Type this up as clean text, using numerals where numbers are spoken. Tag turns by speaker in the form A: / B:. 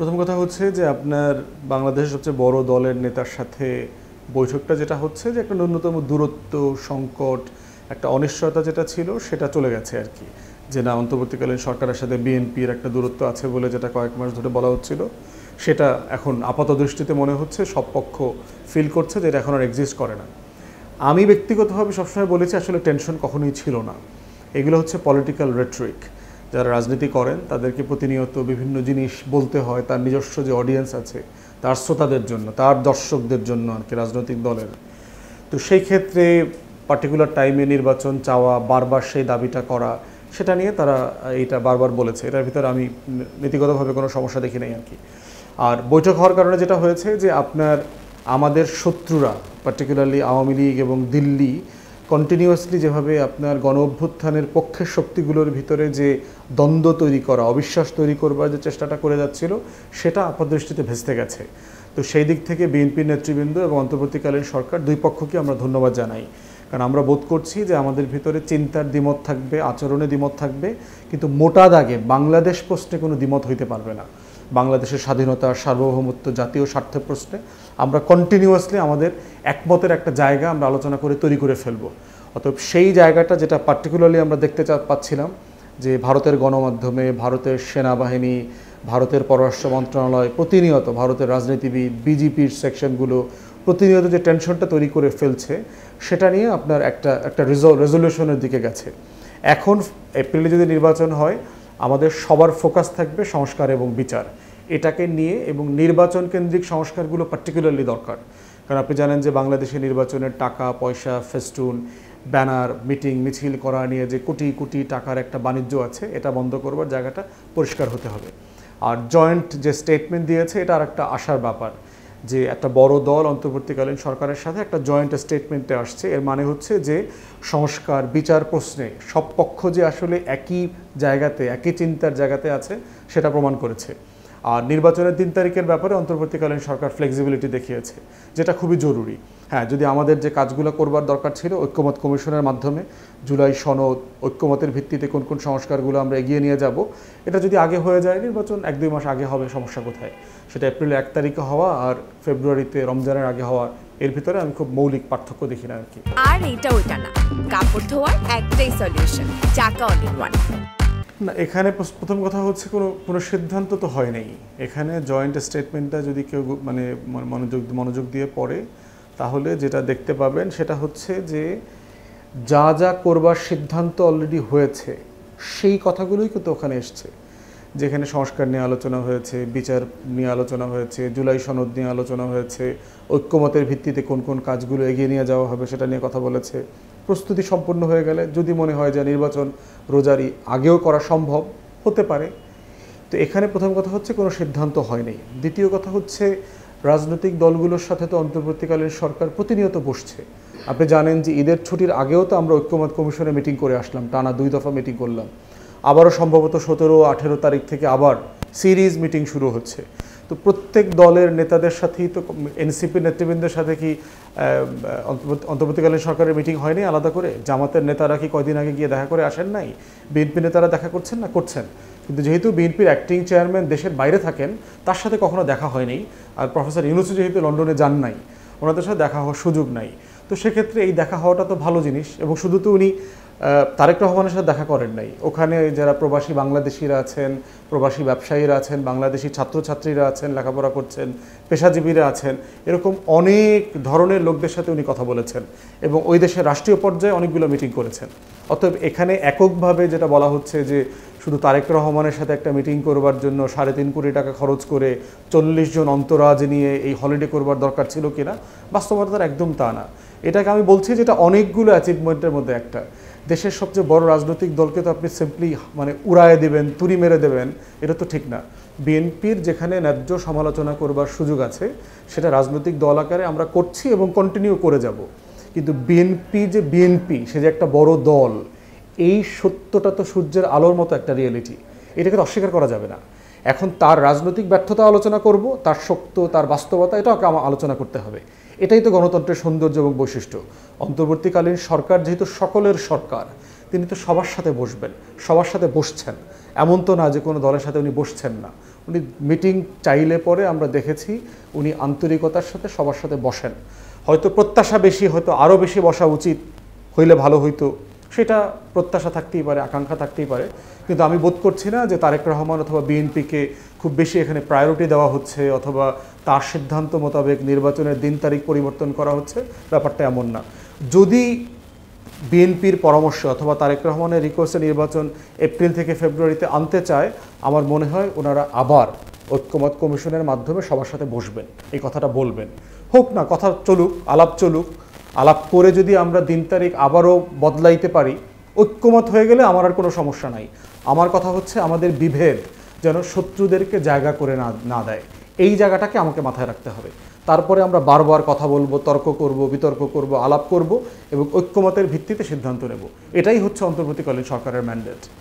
A: প্রথম কথা হচ্ছে যে আপনার বাংলাদেশের সবচেয়ে বড় দলের নেতার সাথে বৈঠকটা যেটা হচ্ছে যে একটা ন্যূনতম দূরত্ব সংকট একটা অনিশ্চয়তা যেটা ছিল সেটা চলে গেছে আর কি। যে না, অন্তর্বর্তীকালীন সরকারের সাথে বিএনপির একটা দূরত্ব আছে বলে যেটা কয়েক মাস ধরে বলা হচ্ছিল, সেটা এখন আপাত দৃষ্টিতে মনে হচ্ছে সব পক্ষ ফিল করছে যে এটা এখন আর এক্সিস্ট করে না। আমি ব্যক্তিগতভাবে সবসময় বলেছি আসলে টেনশন কখনোই ছিল না। এগুলো হচ্ছে পলিটিক্যাল রেটরিক। যারা রাজনীতি করেন তাদেরকে প্রতিনিয়ত বিভিন্ন জিনিস বলতে হয় তার নিজস্ব যে অডিয়েন্স আছে, তার শ্রোতাদের জন্য, তার দর্শকদের জন্য আর কি, রাজনৈতিক দলের। তো সেই ক্ষেত্রে পার্টিকুলার টাইমে নির্বাচন চাওয়া, বারবার সেই দাবিটা করা, সেটা নিয়ে তারা এইটা বারবার বলেছে। এটার ভিতরে আমি নীতিগতভাবে কোনো সমস্যা দেখি নাই আর কি। আর বৈঠক হওয়ার কারণে যেটা হয়েছে যে আপনার আমাদের শত্রুরা পার্টিকুলারলি আওয়ামী লীগ এবং দিল্লি কন্টিনিউয়াসলি যেভাবে আপনার গণ অভ্যুত্থানের পক্ষের শক্তিগুলোর ভিতরে যে দ্বন্দ্ব তৈরি করা, অবিশ্বাস তৈরি করবার যে চেষ্টাটা করে যাচ্ছিল, সেটা আপাতদৃষ্টিতে ভেস্তে গেছে। তো সেই দিক থেকে বিএনপির নেতৃবৃন্দ এবং অন্তর্বর্তীকালীন সরকার দুই পক্ষকে আমরা ধন্যবাদ জানাই। কারণ আমরা বোধ করছি যে আমাদের ভিতরে চিন্তার দ্বিমত থাকবে, আচরণে দ্বিমত থাকবে, কিন্তু মোটা দাগে বাংলাদেশ প্রশ্নে কোনো দ্বিমত হইতে পারবে না। বাংলাদেশের স্বাধীনতা, সার্বভৌমত্ব, জাতীয় স্বার্থের প্রশ্নে আমরা কন্টিনিউয়াসলি আমাদের একমতের একটা জায়গা আমরা আলোচনা করে তৈরি করে ফেলব। অতএব সেই জায়গাটা যেটা পার্টিকুলারলি আমরা দেখতে পাচ্ছিলাম যে ভারতের গণমাধ্যমে, ভারতের সেনাবাহিনী, ভারতের পররাষ্ট্র মন্ত্রণালয় প্রতিনিয়ত, ভারতের রাজনীতিবিদ, বিজেপির সেকশনগুলো প্রতিনিয়ত যে টেনশনটা তৈরি করে ফেলছে, সেটা নিয়ে আপনার একটা রেজলিউশনের দিকে গেছে। এখন এপ্রিলে যদি নির্বাচন হয়, আমাদের সবার ফোকাস থাকবে সংস্কার এবং বিচার, এটাকে নিয়ে, এবং নির্বাচন কেন্দ্রিক সংস্কারগুলো পার্টিকুলারলি দরকার। কারণ আপনি জানেন যে বাংলাদেশে নির্বাচনের টাকা পয়সা, ফেস্টুন, ব্যানার, মিটিং মিছিল করা নিয়ে যে কোটি কোটি টাকার একটা বাণিজ্য আছে, এটা বন্ধ করবার জায়গাটা পরিষ্কার হতে হবে। আর জয়েন্ট যে স্টেটমেন্ট দিয়েছে, এটা আর একটা আশার ব্যাপার যে একটা বড় দল অন্তর্বর্তীকালীন সরকারের সাথে একটা জয়েন্ট স্টেটমেন্টে আসছে। এর মানে হচ্ছে যে সংস্কার বিচার প্রশ্নে সব পক্ষ যে আসলে একই জায়গাতে, একই চিন্তার জায়গাতে আছে, সেটা প্রমাণ করেছে। আর নির্বাচনের 3 তারিখের ব্যাপারে অন্তর্বর্তীকালীন সরকার ফ্লেক্সিবিলিটি দেখিয়েছে, যেটা খুবই জরুরি। হ্যাঁ, যদি আমাদের যে কাজগুলো করবার দরকার ছিল ঐক্যমত কমিশনের মাধ্যমে, জুলাই সনদ, ঐক্যমতের ভিত্তিতে কোন কোন সংস্কারগুলো আমরা এগিয়ে নিয়ে যাব, এটা যদি আগে হয়ে যায়, নির্বাচন 1-2 মাস আগে হবে, সমস্যা কোথায়? সেটা এপ্রিল 1 তারিখে হওয়া আর ফেব্রুয়ারিতে রমজানের আগে হওয়া, এর ভিতরে আমি খুব মৌলিক পার্থক্য দেখি না আর কি।
B: আর এইটা ওইটা না, কাপড় ধোয়ার একটাই সলিউশন, চাকা অল ইন ওয়ান।
A: না, এখানে প্রথম কথা হচ্ছে কোনো সিদ্ধান্ত তো হয় নাই। এখানে জয়েন্ট স্টেটমেন্টটা যদি কেউ মানে মনোযোগ দিয়ে পড়ে, তাহলে যেটা দেখতে পাবেন সেটা হচ্ছে যে যা যা করবার সিদ্ধান্ত অলরেডি হয়েছে, সেই কথাগুলোই কিন্তু ওখানে এসছে। যেখানে সংস্কার নিয়ে আলোচনা হয়েছে, বিচার নিয়ে আলোচনা হয়েছে, জুলাই সনদ নিয়ে আলোচনা হয়েছে, ঐক্যমতের ভিত্তিতে কোন কোন কাজগুলো এগিয়ে নিয়ে যাওয়া হবে সেটা নিয়ে কথা বলেছে। প্রস্তুতি সম্পূর্ণ হয়ে গেলে যদি মনে হয় যে নির্বাচন রোজারি আগেও করা সম্ভব হতে পারে। তো এখানে প্রথম কথা হচ্ছে কোনো সিদ্ধান্ত হয়নি। দ্বিতীয় কথা হচ্ছে রাজনৈতিক দলগুলোর সাথে তো অন্তর্বর্তীকালীন সরকার প্রতিনিয়ত বসছে। আপনি জানেন যে ঈদের ছুটির আগেও তো আমরা ঐক্যমত কমিশনে মিটিং করে আসলাম, টানা 2 দফা মিটিং করলাম। আবারও সম্ভবত 17-18 তারিখ থেকে আবার সিরিজ মিটিং শুরু হচ্ছে। তো প্রত্যেক দলের নেতাদের সাথেই তো, এনসিপির নেতৃবৃন্দের সাথে কি অন্তর্বর্তীকালীন সরকারের মিটিং হয়নি আলাদা করে? জামাতের নেতারা কি কয়দিন আগে গিয়ে দেখা করে আসেন নাই? বিএনপি নেতারা দেখা করছেন না? করছেন। কিন্তু যেহেতু বিএনপির অ্যাক্টিং চেয়ারম্যান দেশের বাইরে থাকেন, তার সাথে কখনো দেখা হয়নি। আর প্রফেসর ইউনূসও যেহেতু লন্ডনে যান নাই, ওনাদের সাথে দেখা হওয়ার সুযোগ নাই। তো সেক্ষেত্রে এই দেখা হওয়াটা তো ভালো জিনিস। এবং শুধু তো উনি তারেক রহমানের সাথে দেখা করেন নাই, ওখানে যারা প্রবাসী বাংলাদেশিরা আছেন, প্রবাসী ব্যবসায়ীরা আছেন, বাংলাদেশি ছাত্রছাত্রীরা আছেন, লেখাপড়া করছেন, পেশাজীবীরা আছেন, এরকম অনেক ধরনের লোকদের সাথে উনি কথা বলেছেন এবং ওই দেশের রাষ্ট্রীয় পর্যায়ে অনেকগুলো মিটিং করেছেন। অতএব এখানে এককভাবে যেটা বলা হচ্ছে যে শুধু তারেক রহমানের সাথে একটা মিটিং করবার জন্য 3.5 কোটি টাকা খরচ করে 40 জন অন্তরাজ নিয়ে এই হলিডে করবার দরকার ছিল কিনা, বাস্তবতার একদম তা না। এটাকে আমি বলছি যেটা অনেকগুলো অ্যাচিভমেন্টের মধ্যে একটা। দেশের সবচেয়ে বড় রাজনৈতিক দলকে তো আপনি সিম্পলি মানে উড়ায় দেবেন, তুড়ি মেরে দেবেন, এটা তো ঠিক না। বিএনপির যেখানে ন্যায্য সমালোচনা করবার সুযোগ আছে, সেটা রাজনৈতিক দল আকারে আমরা করছি এবং কন্টিনিউ করে যাব। কিন্তু বিএনপি সে যে একটা বড় দল, এই সত্যটা তো সূর্যের আলোর মতো একটা রিয়েলিটি, এটাকে তো অস্বীকার করা যাবে না। এখন তার রাজনৈতিক ব্যর্থতা আলোচনা করব, তার শক্ত, তার বাস্তবতা, এটাও আলোচনা করতে হবে। এটাই তো গণতন্ত্রের সৌন্দর্য এবং বৈশিষ্ট্য। অন্তর্বর্তীকালীন সরকার যেহেতু সকলের সরকার, তিনি তো সবার সাথে বসবেন, সবার সাথে বসছেন। এমন তো না যে কোনো দলের সাথে উনি বসছেন না, উনি মিটিং চাইলে পরে আমরা দেখেছি উনি আন্তরিকতার সাথে সবার সাথে বসেন। হয়তো প্রত্যাশা বেশি, হয়তো আরও বেশি বসা উচিত হইলে ভালো হইতো, সেটা প্রত্যাশা থাকতেই পারে, আকাঙ্ক্ষা থাকতেই পারে, কিন্তু আমি বোধ করছি না যে তারেক রহমান অথবা বিএনপিকে খুব বেশি এখানে প্রায়োরিটি দেওয়া হচ্ছে অথবা তার সিদ্ধান্ত মোতাবেক নির্বাচনের দিন তারিখ পরিবর্তন করা হচ্ছে, ব্যাপারটা এমন না। যদি বিএনপির পরামর্শ অথবা তারেক রহমানের রিকোয়েস্টে নির্বাচন এপ্রিল থেকে ফেব্রুয়ারিতে আনতে চায়, আমার মনে হয় ওনারা আবার ঐক্যমত কমিশনের মাধ্যমে সবার সাথে বসবেন, এই কথাটা বলবেন। হোক না, কথা চলুক, আলাপ চলুক, আলাপ করে যদি আমরা দিন তারিখ আবারও বদলাইতে পারি, ঐক্যমত হয়ে গেলে আমার আর কোনো সমস্যা নাই। আমার কথা হচ্ছে আমাদের বিভেদ যেন শত্রুদেরকে জায়গা করে না দেয়, এই জায়গাটাকে আমাকে মাথায় রাখতে হবে। তারপরে আমরা বারবার কথা বলবো, তর্ক করব, বিতর্ক করব, আলাপ করব এবং ঐক্যমতের ভিত্তিতে সিদ্ধান্ত নেব। এটাই হচ্ছে অন্তর্বর্তীকালীন সরকারের ম্যান্ডেট।